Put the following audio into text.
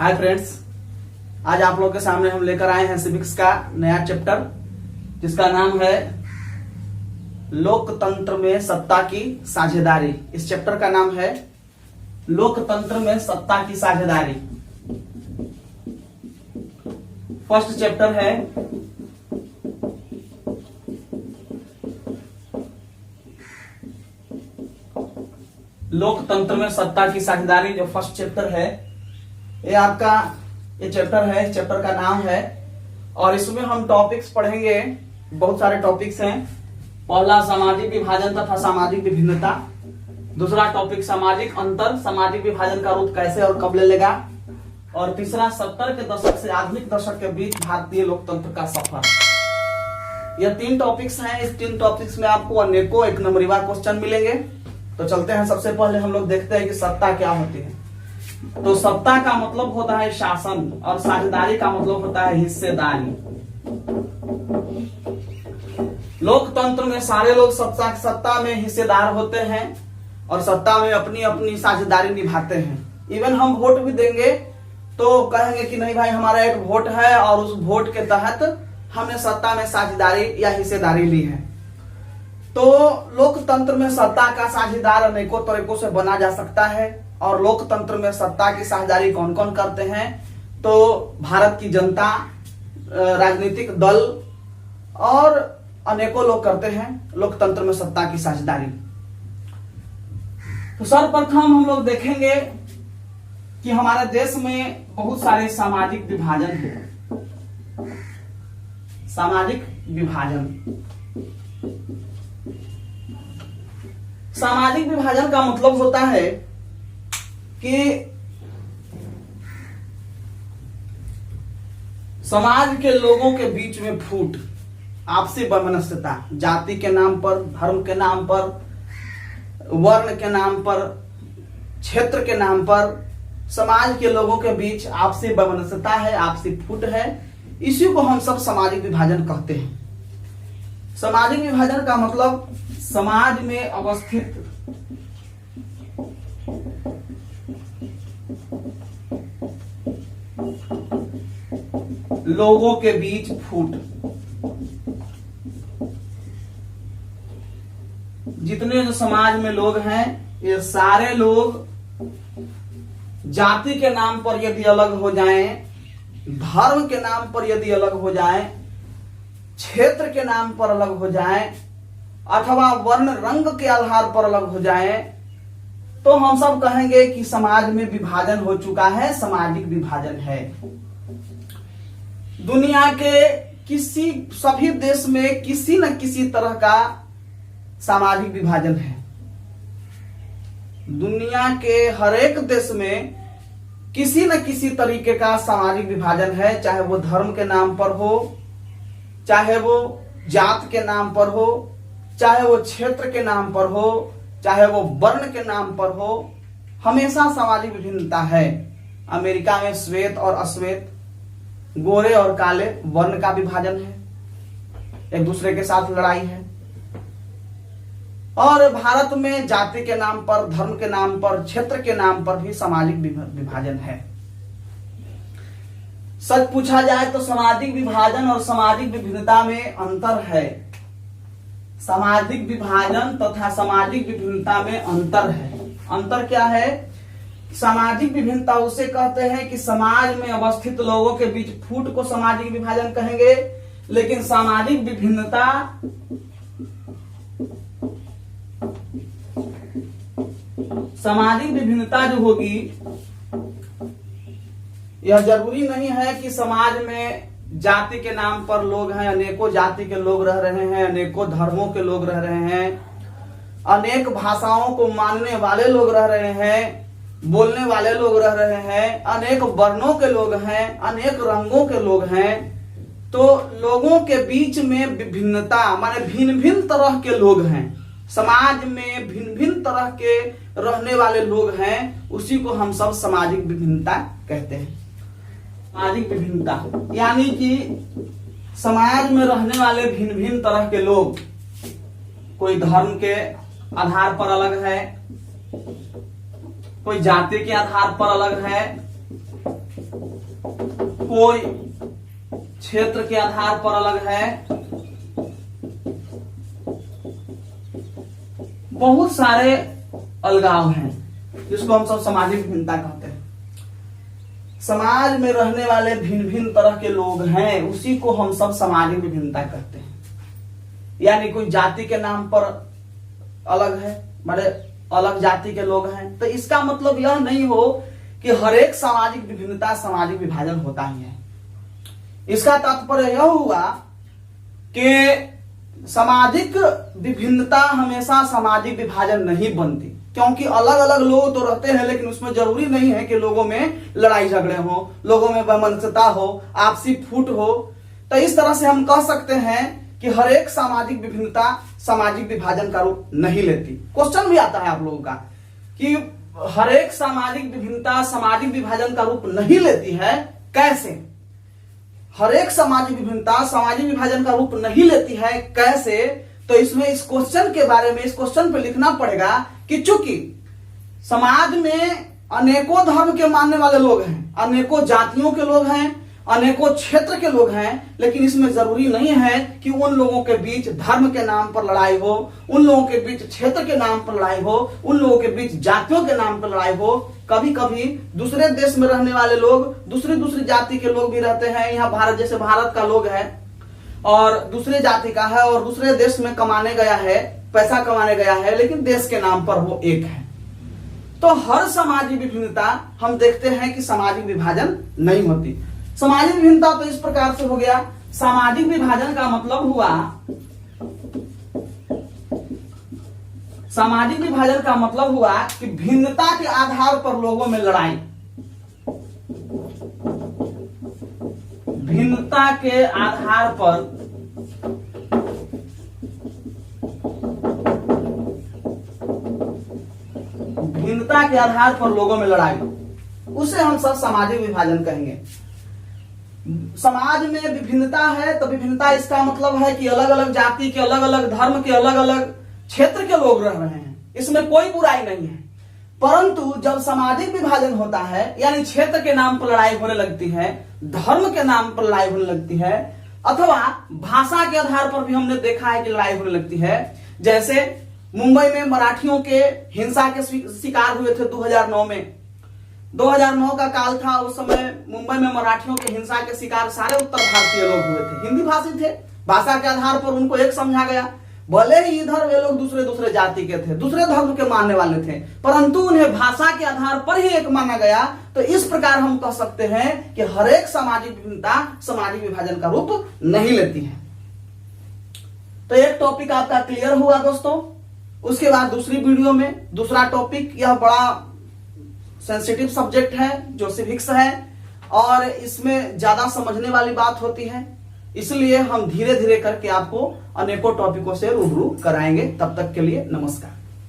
Hi friends, आज आप लोग के सामने हम लेकर आए हैं सिविक्स का नया चैप्टर जिसका नाम है लोकतंत्र में सत्ता की साझेदारी। इस चैप्टर का नाम है लोकतंत्र में सत्ता की साझेदारी। फर्स्ट चैप्टर है लोकतंत्र में सत्ता की साझेदारी। जो फर्स्ट चैप्टर है ये चैप्टर है। इस चैप्टर का नाम है और इसमें हम टॉपिक्स पढ़ेंगे। बहुत सारे टॉपिक्स हैं। पहला सामाजिक विभाजन तथा सामाजिक विभिन्नता, दूसरा टॉपिक सामाजिक अंतर, सामाजिक विभाजन का रूप कैसे और कब ले लेगा, और तीसरा 70 के दशक से आधुनिक दशक के बीच भारतीय लोकतंत्र का सफर। यह 3 टॉपिक्स हैं। इस 3 टॉपिक्स में आपको अनेकों एक नंबरीवार क्वेश्चन मिलेंगे। तो चलते हैं। सबसे पहले हम लोग देखते हैं कि सत्ता क्या होती है। तो सत्ता का मतलब होता है शासन और साझेदारी का मतलब होता है हिस्सेदारी। लोकतंत्र में सारे लोग सत्ता में हिस्सेदार होते हैं और सत्ता में अपनी अपनी साझेदारी निभाते हैं। इवन हम वोट भी देंगे तो कहेंगे कि नहीं भाई, हमारा एक वोट है और उस वोट के तहत हमने सत्ता में साझेदारी या हिस्सेदारी ली है। तो लोकतंत्र में सत्ता का साझेदार अनेकों तरीकों से बना जा सकता है। और लोकतंत्र में सत्ता की साझेदारी कौन कौन करते हैं? तो भारत की जनता, राजनीतिक दल और अनेकों लोग करते हैं लोकतंत्र में सत्ता की साझेदारी। तो सर्वप्रथम हम लोग देखेंगे कि हमारे देश में बहुत सारे सामाजिक विभाजन है। सामाजिक विभाजन, सामाजिक विभाजन का मतलब होता है कि समाज के लोगों के बीच में फूट, आपसी वैमनस्यता, जाति के नाम पर, धर्म के नाम पर, वर्ण के नाम पर, क्षेत्र के नाम पर समाज के लोगों के बीच आपसी वैमनस्यता है, आपसी फूट है। इसी को हम सब सामाजिक विभाजन कहते हैं। सामाजिक विभाजन का मतलब समाज में अवस्थित लोगों के बीच फूट। जितने जो समाज में लोग हैं, ये सारे लोग जाति के नाम पर यदि अलग हो जाएं, धर्म के नाम पर यदि अलग हो जाएं, क्षेत्र के नाम पर अलग हो जाएं, अथवा वर्ण रंग के आधार पर अलग हो जाएं, तो हम सब कहेंगे कि समाज में विभाजन हो चुका है, सामाजिक विभाजन है। दुनिया के सभी देश में किसी न किसी तरह का सामाजिक विभाजन है। दुनिया के हर एक देश में किसी न किसी तरीके का सामाजिक विभाजन है, चाहे वो धर्म के नाम पर हो, चाहे वो जात के नाम पर हो, चाहे वो क्षेत्र के नाम पर हो, चाहे वो वर्ण के नाम पर हो। हमेशा सामाजिक विभिन्नता है। अमेरिका में श्वेत और अश्वेत, गोरे और काले वर्ण का विभाजन है, एक दूसरे के साथ लड़ाई है। और भारत में जाति के नाम पर, धर्म के नाम पर, क्षेत्र के नाम पर भी सामाजिक विभाजन है। सच पूछा जाए तो सामाजिक विभाजन और सामाजिक विभिन्नता में अंतर है। सामाजिक विभाजन तथा सामाजिक विभिन्नता में अंतर है। अंतर क्या है? सामाजिक विभिन्नता उसे कहते हैं कि समाज में अवस्थित लोगों के बीच फूट को सामाजिक विभाजन कहेंगे, लेकिन सामाजिक विभिन्नता जो होगी, यह जरूरी नहीं है कि समाज में जाति के नाम पर लोग हैं, अनेकों जाति के लोग रह रहे हैं, अनेकों धर्मों के लोग रह रहे हैं, अनेक भाषाओं को मानने वाले लोग रह रहे हैं, बोलने वाले लोग रह रहे हैं, अनेक वर्णों के लोग हैं, अनेक रंगों के लोग हैं। तो लोगों के बीच में विभिन्नता माने भिन्न भिन्न तरह के लोग हैं। समाज में भिन्न भिन्न तरह के रहने वाले लोग हैं, उसी को हम सब सामाजिक विभिन्नता कहते हैं। सामाजिक विभिन्नता यानी कि समाज में रहने वाले भिन्न भिन्न तरह के लोग, कोई धर्म के आधार पर अलग है, कोई जाति के आधार पर अलग है, कोई क्षेत्र के आधार पर अलग है, बहुत सारे अलगाव हैं जिसको हम सब सामाजिक भिन्नता कहते हैं। समाज में रहने वाले भिन्न भिन्न तरह के लोग हैं, उसी को हम सब सामाजिक विभिन्नता कहते हैं। यानी कोई जाति के नाम पर अलग है, बड़े अलग जाति के लोग हैं, तो इसका मतलब यह नहीं हो कि हर एक सामाजिक विभिन्नता सामाजिक विभाजन होता ही है। इसका तात्पर्य यह हुआ कि सामाजिक विभिन्नता हमेशा सामाजिक विभाजन नहीं बनती, क्योंकि अलग अलग लोग तो रहते हैं, लेकिन उसमें जरूरी नहीं है कि लोगों में लड़ाई झगड़े हो, लोगों में वैमनस्यता हो, आपसी फूट हो। तो इस तरह से हम कह सकते हैं कि हर एक सामाजिक विभिन्नता सामाजिक विभाजन का रूप नहीं लेती। क्वेश्चन भी आता है आप लोगों का कि हर एक सामाजिक विभिन्नता सामाजिक विभाजन का रूप नहीं लेती है, कैसे? हर एक सामाजिक विभिन्नता सामाजिक विभाजन का रूप नहीं लेती है, कैसे? तो इसमें इस क्वेश्चन के बारे में, इस क्वेश्चन पे लिखना पड़ेगा कि चूंकि समाज में अनेकों धर्म के मानने वाले लोग हैं, अनेकों जातियों के लोग हैं, अनेकों क्षेत्र के लोग हैं, लेकिन इसमें जरूरी नहीं है कि उन लोगों के बीच धर्म के नाम पर लड़ाई हो, उन लोगों के बीच क्षेत्र के नाम पर लड़ाई हो, उन लोगों के बीच जातियों के नाम पर लड़ाई हो। कभी कभी दूसरे देश में रहने वाले लोग, दूसरी दूसरी जाति के लोग भी रहते हैं। यहाँ भारत, जैसे भारत का लोग है और दूसरे जाति का है और दूसरे देश में कमाने गया है, पैसा कमाने गया है, लेकिन देश के नाम पर वो एक है। तो हर सामाजिक विभिन्नता हम देखते हैं कि सामाजिक विभाजन नहीं होती। सामाजिक विभिन्नता तो इस प्रकार से हो गया। सामाजिक विभाजन का मतलब हुआ, सामाजिक विभाजन का मतलब हुआ कि भिन्नता के आधार पर लोगों में लड़ाई, भिन्नता के आधार पर भिन्नता के आधार पर लोगों में लड़ाई, उसे हम सब सामाजिक विभाजन कहेंगे। समाज में विभिन्नता है तो विभिन्नता इसका मतलब है कि अलग अलग जाति के, अलग अलग धर्म के, अलग अलग क्षेत्र के लोग रह रहे हैं, इसमें कोई बुराई नहीं है। परंतु जब सामाजिक विभाजन होता है, यानी क्षेत्र के नाम पर लड़ाई होने लगती है, धर्म के नाम पर लड़ाई होने लगती है, अथवा भाषा के आधार पर भी हमने देखा है कि लड़ाई होने लगती है। जैसे मुंबई में मराठियों के हिंसा के शिकार हुए थे 2009 में। 2009 का काल था, उस समय मुंबई में मराठियों के हिंसा के शिकार सारे उत्तर भारतीय लोग हुए थे, हिंदी भाषी थे। भाषा के आधार पर उनको एक समझा गया, भले ही इधर वे लोग दूसरे दूसरे जाति के थे, दूसरे धर्म के मानने वाले थे, परंतु उन्हें भाषा के आधार पर ही एक माना गया। तो इस प्रकार हम कह सकते हैं कि हर एक सामाजिक विभिन्नता सामाजिक विभाजन का रूप नहीं लेती है। तो एक टॉपिक आपका क्लियर हुआ दोस्तों। उसके बाद दूसरी वीडियो में दूसरा टॉपिक, यह बड़ा सेंसिटिव सब्जेक्ट है जो सिविक्स है और इसमें ज्यादा समझने वाली बात होती है, इसलिए हम धीरे धीरे करके आपको अनेकों टॉपिकों से रूबरू कराएंगे। तब तक के लिए नमस्कार।